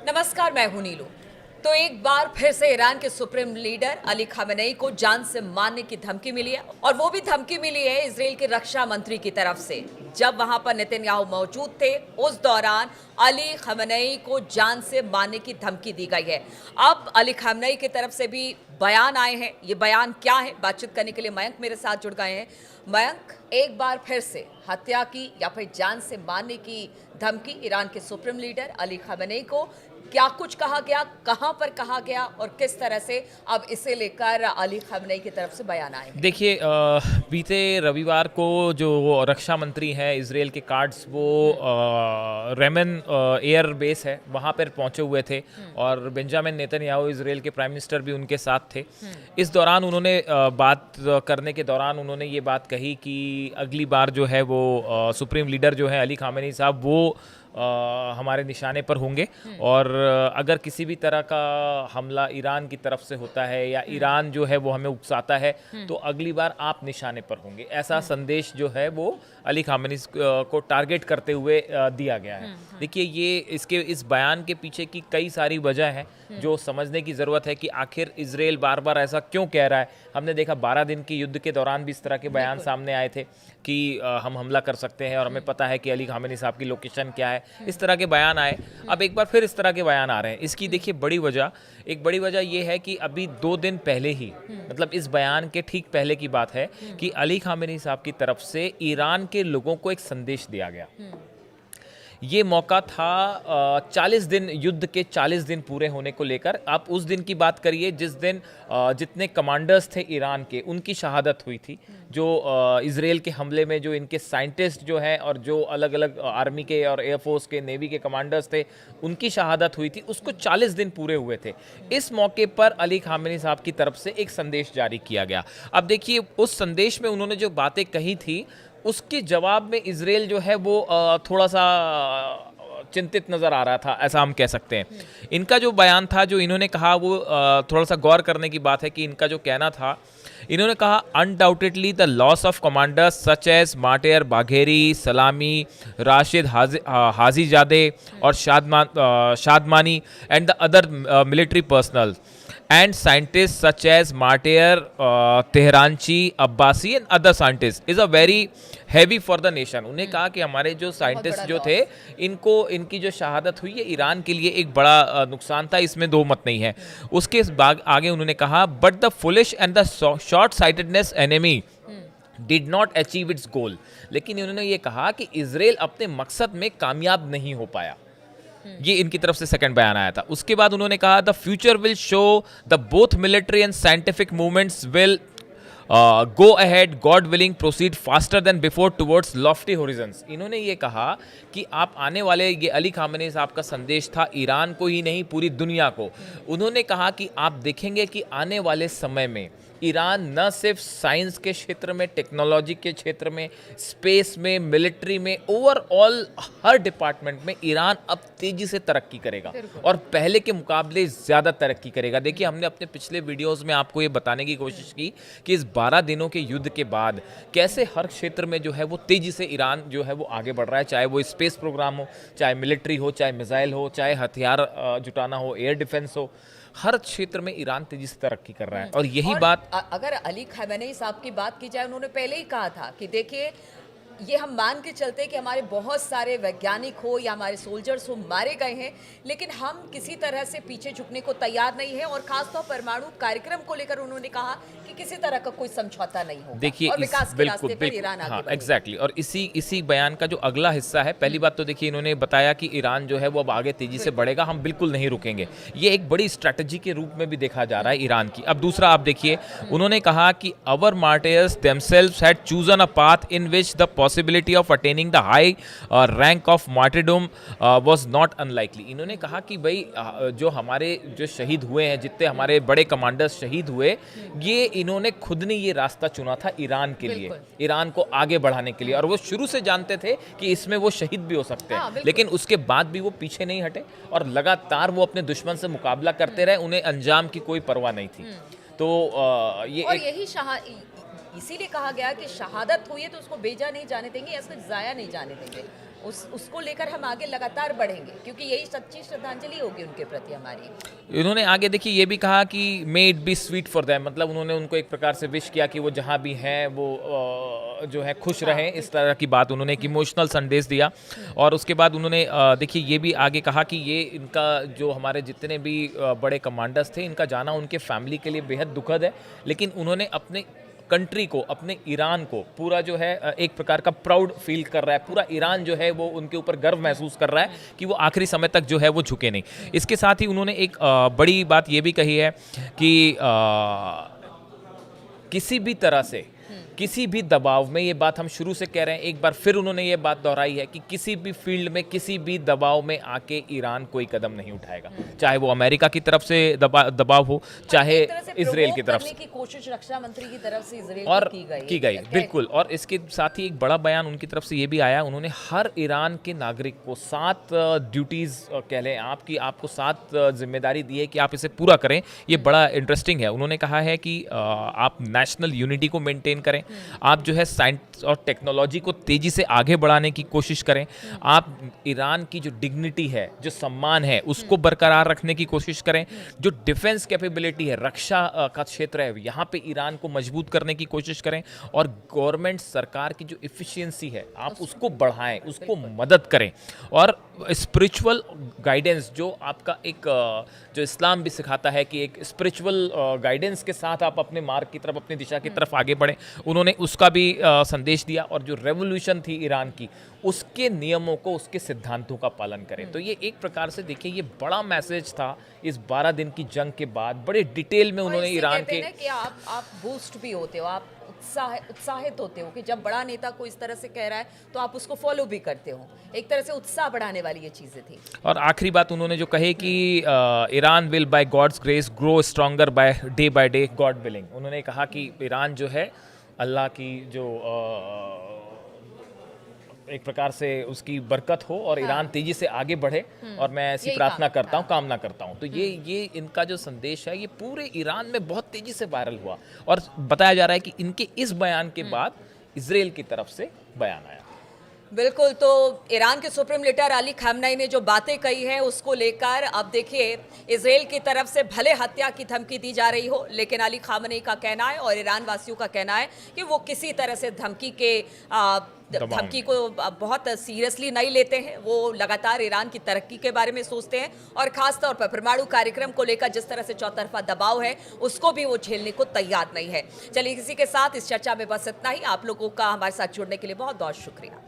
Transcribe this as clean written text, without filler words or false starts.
नमस्कार, मैं हूं नीलू। तो एक बार फिर से ईरान के सुप्रीम लीडर अली खामेनेई को जान से मारने की धमकी मिली है और वो भी धमकी मिली है इजराइल के रक्षा मंत्री की तरफ से। जब वहां पर नेतन्याहू मौजूद थे उस दौरान अली खामेनेई को जान से मारने की धमकी दी गई है। अब अली खामेनेई की तरफ से भी बयान आए हैं। ये बयान क्या है, बातचीत करने के लिए मयंक मेरे साथ जुड़ गए हैं। मयंक, एक बार फिर से हत्या की या फिर जान से मारने की धमकी ईरान के सुप्रीम लीडर अली खामेनेई को, क्या कुछ कहा गया, कहां पर कहा गया और किस तरह से अब इसे लेकर अली खामेनेई की तरफ से बयान आए? देखिए, बीते रविवार को जो रक्षा मंत्री हैं इजराइल के कार्ड्स, वो रेमन एयर बेस है वहाँ पर पहुँचे हुए थे और बेंजामिन नेतन्याहू इजराइल के प्राइम मिनिस्टर भी उनके साथ थे। इस दौरान उन्होंने बात करने के दौरान उन्होंने ये बात कही कि अगली बार जो है वो सुप्रीम लीडर जो है अली खामेनेई साहब वो हमारे निशाने पर होंगे और अगर किसी भी तरह का हमला ईरान की तरफ से होता है या ईरान जो है वो हमें उकसाता है तो अगली बार आप निशाने पर होंगे, ऐसा संदेश जो है वो अली खामेनेई को टारगेट करते हुए दिया गया है। देखिए, ये इस बयान के पीछे की कई सारी वजह हैं जो समझने की ज़रूरत है कि आखिर इजराइल बार बार ऐसा क्यों कह रहा है। हमने देखा 12 दिन के युद्ध के दौरान भी इस तरह के बयान सामने आए थे कि हम हमला कर सकते हैं और हमें पता है कि अली खामेनेई साहब की लोकेशन क्या है। इस तरह के बयान आए, अब एक बार फिर इस तरह के बयान आ रहे हैं। इसकी देखिए एक बड़ी वजह ये है कि अभी 2 दिन पहले ही, मतलब इस बयान के ठीक पहले की बात है कि अली खामेनेई साहब की तरफ से ईरान के लोगों को एक संदेश दिया गया। ये मौका था 40 दिन, युद्ध के 40 दिन पूरे होने को लेकर। आप उस दिन की बात करिए जिस दिन जितने कमांडर्स थे ईरान के उनकी शहादत हुई थी। जो इजराइल के हमले में जो इनके साइंटिस्ट जो हैं और जो अलग अलग आर्मी के और एयरफोर्स के, नेवी के कमांडर्स थे, उनकी शहादत हुई थी, उसको 40 दिन पूरे हुए थे। इस मौके पर अली खामेनेई साहब की तरफ से एक संदेश जारी किया गया। अब देखिए, उस संदेश में उन्होंने जो बातें कही थी उसके जवाब में इजराइल जो है वो थोड़ा सा चिंतित नज़र आ रहा था, ऐसा हम कह सकते हैं। इनका जो बयान था, जो इन्होंने कहा, वो थोड़ा सा गौर करने की बात है कि इनका जो कहना था, इन्होंने कहा undoubtedly the loss of commanders such as माटेर बाघेरी, सलामी, राशिद हाजीजादे और Shadmani and the other military personnel and scientists such as Martyr, Tehranchi, Abbasi and other scientists is a very heavy for the nation। उन्हें कहा कि हमारे जो scientist जो थे, इनकी जो शहादत हुई है ईरान के लिए एक बड़ा नुकसान था, इसमें दो मत नहीं है। उसके आगे उन्होंने कहा but the foolish and the short sightedness enemy did not achieve its goal. लेकिन उन्होंने ये कहा कि इजराइल अपने मकसद में कामयाब नहीं हो पाया। ये इनकी तरफ से सेकंड बयान आया था। उसके बाद उन्होंने कहा the future will show the both military and scientific movements will go ahead, God willing proceed faster than before towards Lofty Horizons. इन्होंने ये कहा कि आप आने वाले, ये अली खामेनेई साहब का संदेश था ईरान को ही नहीं पूरी दुनिया को। उन्होंने कहा कि आप देखेंगे कि आने वाले समय में ईरान न सिर्फ साइंस के क्षेत्र में, टेक्नोलॉजी के क्षेत्र में, स्पेस में, मिलिट्री में, ओवरऑल हर डिपार्टमेंट में ईरान अब तेजी से तरक्की करेगा और पहले के मुकाबले ज़्यादा तरक्की करेगा। देखिए, हमने अपने पिछले वीडियोस में आपको ये बताने की कोशिश की कि इस 12 दिनों के युद्ध के बाद कैसे हर क्षेत्र में जो है वो तेज़ी से ईरान जो है वो आगे बढ़ रहा है, चाहे वो स्पेस प्रोग्राम हो, चाहे मिलिट्री हो, चाहे मिसाइल हो, चाहे हथियार जुटाना हो, एयर डिफेंस हो, हर क्षेत्र में ईरान तेजी से तरक्की कर रहा है। और यही बात अगर अली खामेनेई साहब की बात की जाए, उन्होंने पहले ही कहा था कि देखिए, ये हम मान के चलते कि हमारे बहुत सारे वैज्ञानिक हो या हमारे सोल्जर्स हो मारे गए हैं, लेकिन हम किसी तरह से पीछे झुकने को तैयार नहीं है और खासतौर परमाणु कार्यक्रम को लेकर उन्होंने कहा कि किसी तरह का कोई समझौता नहीं होगा। देखिए, और विकास के रास्ते पर ईरान आगे बढ़ेगा। एग्जैक्टली। और इसी बयान का जो अगला हिस्सा है, पहली बात तो देखिए, इन्होंने बताया कि ईरान जो है वो अब आगे तेजी से बढ़ेगा, हम बिल्कुल नहीं रुकेंगे। ये एक बड़ी स्ट्रैटेजी के रूप में भी देखा जा रहा है ईरान की। अब दूसरा आप देखिए, उन्होंने कहा कि our martyrs themselves had chosen a path in which the possibility of attaining the high rank of martyrdom was not unlikely. इन्होंने कहा कि भाई जो हमारे जो शहीद हुए हैं, जितने हमारे बड़े कमांडर्स शहीद हुए, ये इन्होंने खुद ने ये रास्ता चुना था ईरान के लिए, ईरान को आगे बढ़ाने के लिए। और वो शुरू से जानते थे कि इसमें वो शहीद भी हो सकते हैं, लेकिन उसके बाद भी वो पीछे नहीं हटे और लगातार वो अपने दुश्मन से मुकाबला करते रहे। उन्हें अंजाम की कोई परवाह नहीं थी। तो ये और यही इसीलिए कहा गया कि शहादत हुई है तो उसको बेजा नहीं जाने देंगे या उसको जाया नहीं जाने देंगे। उसको लेकर हम आगे लगातार बढ़ेंगे, क्योंकि यही सच्ची श्रद्धांजलि होगी उनके प्रति हमारी। इन्होंने आगे देखिए ये भी कहा कि may it be sweet for them, मतलब उन्होंने उनको एक प्रकार से विश किया कि वो जहाँ भी हैं वो जो है खुश रहें, इस तरह की बात उन्होंने एक इमोशनल संदेश दिया। और उसके बाद उन्होंने देखिए ये भी आगे कहा कि ये इनका जो हमारे जितने भी बड़े कमांडर्स थे, इनका जाना उनके फैमिली के लिए बेहद दुखद है, लेकिन उन्होंने अपने कंट्री को, अपने ईरान को पूरा जो है एक प्रकार का प्राउड फील कर रहा है। पूरा ईरान जो है वो उनके ऊपर गर्व महसूस कर रहा है कि वो आखिरी समय तक जो है वो झुके नहीं। इसके साथ ही उन्होंने एक बड़ी बात ये भी कही है कि किसी भी तरह से, किसी भी दबाव में, ये बात हम शुरू से कह रहे हैं, एक बार फिर उन्होंने ये बात दोहराई है कि किसी भी फील्ड में, किसी भी दबाव में आके ईरान कोई कदम नहीं उठाएगा, चाहे वो अमेरिका की तरफ से दबाव हो, चाहे इजराइल की तरफ से। की कोशिश रक्षा मंत्री की तरफ से इजराइल और की गई बिल्कुल। और इसके साथ ही एक बड़ा बयान उनकी तरफ से ये भी आया, उन्होंने हर ईरान के नागरिक को 7 ड्यूटीज कह लें आपको 7 जिम्मेदारी दी है कि आप इसे पूरा करें। ये बड़ा इंटरेस्टिंग है। उन्होंने कहा है कि आप नेशनल यूनिटी को मेंटेन करें, आप जो है साइंस और टेक्नोलॉजी को तेजी से आगे बढ़ाने की कोशिश करें, आप ईरान की जो डिग्निटी है, जो सम्मान है, उसको बरकरार रखने की कोशिश करें, जो डिफेंस कैपेबिलिटी है, रक्षा का क्षेत्र है, यहाँ पे ईरान को मजबूत करने की कोशिश करें, और गवर्नमेंट सरकार की जो इफिशियंसी है आप उसको बढ़ाएं, उसको मदद करें। और स्पिरिचुअल गाइडेंस जो आपका एक जो इस्लाम भी सिखाता है कि एक स्पिरिचुअल गाइडेंस के साथ आप अपने मार्ग की तरफ, अपनी दिशा की तरफ आगे बढ़ें, उन्होंने उसका भी संदेश दिया। और जो रेवोल्यूशन थी ईरान की, उसके नियमों को, उसके सिद्धांतों का पालन करें। तो ये एक प्रकार से देखिए ये बड़ा मैसेज था इस 12 दिन की जंग के बाद। बड़े डिटेल में उन्होंने ईरान के कि आप बूस्ट भी होते हो, आप उत्साहित होते हो कि जब बड़ा नेता को इस तरह से कह रहा है तो आप उसको फॉलो भी करते हो। एक तरह से उत्साह बढ़ाने वाली ये चीजें थी। और आखिरी बात उन्होंने जो कहे कि Iran will by God's grace grow stronger by day God willing. उन्होंने कहा कि ईरान जो है अल्लाह की जो एक प्रकार से उसकी बरकत हो और ईरान तेजी से आगे बढ़े, और मैं ऐसी प्रार्थना करता हूँ, कामना करता हूँ। तो ये इनका जो संदेश है ये पूरे ईरान में बहुत तेजी से वायरल हुआ, और बताया जा रहा है कि इनके इस बयान के बाद इजराइल की तरफ से बयान आया। बिल्कुल। तो ईरान के सुप्रीम लीडर अली खामनेई ने जो बातें कही हैं उसको लेकर अब देखिए इजराइल की तरफ से भले हत्या की धमकी दी जा रही हो, लेकिन अली खामनेई का कहना है और ईरान वासियों का कहना है कि वो किसी तरह से धमकी को बहुत सीरियसली नहीं लेते हैं। वो लगातार ईरान की तरक्की के बारे में सोचते हैं, और खास तौर पर परमाणु कार्यक्रम को लेकर जिस तरह से चौतरफा दबाव है उसको भी वो झेलने को तैयार नहीं है। चलिए इसी के साथ इस चर्चा में बस इतना ही। आप लोगों का हमारे साथ जुड़ने के लिए बहुत बहुत शुक्रिया।